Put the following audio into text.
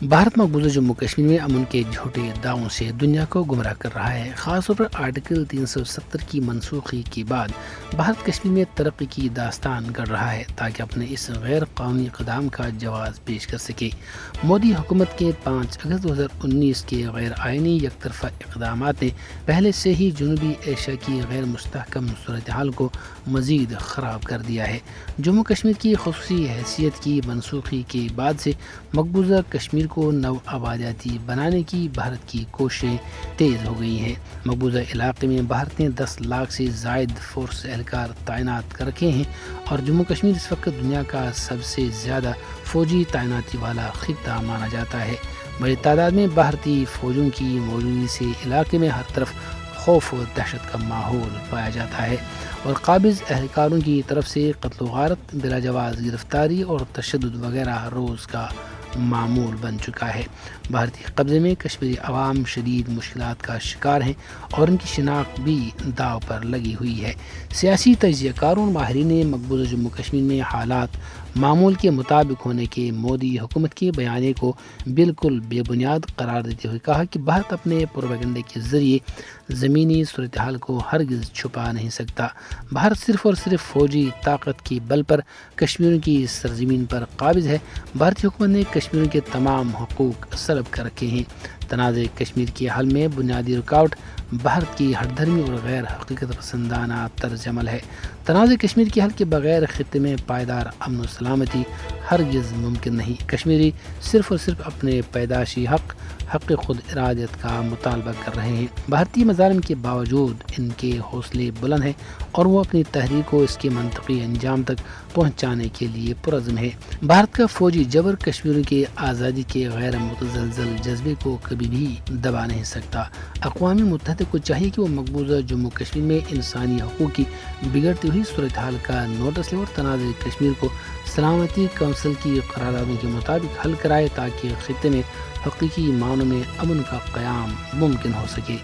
بھارت مقبوضہ جموں کشمیر میں امن کے جھوٹے دعووں سے دنیا کو گمراہ کر رہا ہے، خاص طور پر آرٹیکل 370 کی منسوخی کے بعد بھارت کشمیر میں ترقی کی داستان گڑھ رہا ہے تاکہ اپنے اس غیر قانونی اقدام کا جواز پیش کر سکے۔ مودی حکومت کے 5 اگست 2019 کے غیر آئینی یک طرفہ اقدامات نے پہلے سے ہی جنوبی ایشیا کی غیر مستحکم صورتحال کو مزید خراب کر دیا ہے۔ جموں کشمیر کی خصوصی حیثیت کی منسوخی کے بعد سے مقبوضہ کشمیر کو نو آبادیاتی بنانے کی بھارت کی کوششیں تیز ہو گئی ہیں۔ مقبوضہ علاقے میں بھارت نے 10 لاکھ سے زائد فورس اہلکار تعینات کر رکھے ہیں اور جموں کشمیر اس وقت دنیا کا سب سے زیادہ فوجی تعیناتی والا خطہ مانا جاتا ہے۔ بڑی تعداد میں بھارتی فوجوں کی موجودگی سے علاقے میں ہر طرف خوف و دہشت کا ماحول پایا جاتا ہے اور قابض اہلکاروں کی طرف سے قتل و غارت، بلا جواز گرفتاری اور تشدد وغیرہ روز کا معمول بن چکا ہے۔ بھارتی قبضے میں کشمیری عوام شدید مشکلات کا شکار ہیں اور ان کی شناخت بھی داؤ پر لگی ہوئی ہے۔ سیاسی تجزیہ کاروں اور ماہرین نے مقبوضہ جموں کشمیر میں حالات معمول کے مطابق ہونے کے مودی حکومت کے بیانے کو بالکل بے بنیاد قرار دیتے ہوئے کہا کہ بھارت اپنے پروپیگنڈے کے ذریعے زمینی صورتحال کو ہرگز چھپا نہیں سکتا۔ بھارت صرف اور صرف فوجی طاقت کی بل پر کشمیریوں کی سرزمین پر قابض ہے۔ بھارتی حکومت نے کشمیریوں کے تمام حقوق سلب کر رکھے ہیں۔ تنازع کشمیر کے حل میں بنیادی رکاوٹ بھارت کی ہر دھرمی اور غیر حقیقت پسندانہ طرز عمل ہے۔ تنازع کشمیر کے حل کے بغیر خطے میں پائیدار امن و سلامتی ہرگز ممکن نہیں۔ کشمیری صرف اور صرف اپنے پیدائشی حق خود ارادت کا مطالبہ کر رہے ہیں۔ بھارتی مظالم کے باوجود ان کے حوصلے بلند ہیں اور وہ اپنی تحریک کو اس کے منطقی انجام تک پہنچانے کے لیے پرعزم ہے۔ بھارت کا فوجی جبر کشمیریوں کے آزادی کے غیر متزلزل جذبے کو کبھی بھی دبا نہیں سکتا۔ اقوام متحدہ کو چاہیے کہ وہ مقبوضہ جموں کشمیر میں انسانی حقوق کی بگڑتی ہوئی صورتحال کا نوٹس لے اور تنازع کشمیر کو سلامتی کونسل کی قراردادوں کے مطابق حل کرائے تاکہ خطے میں حقیقی معنوں میں امن کا قیام ممکن ہو سکے۔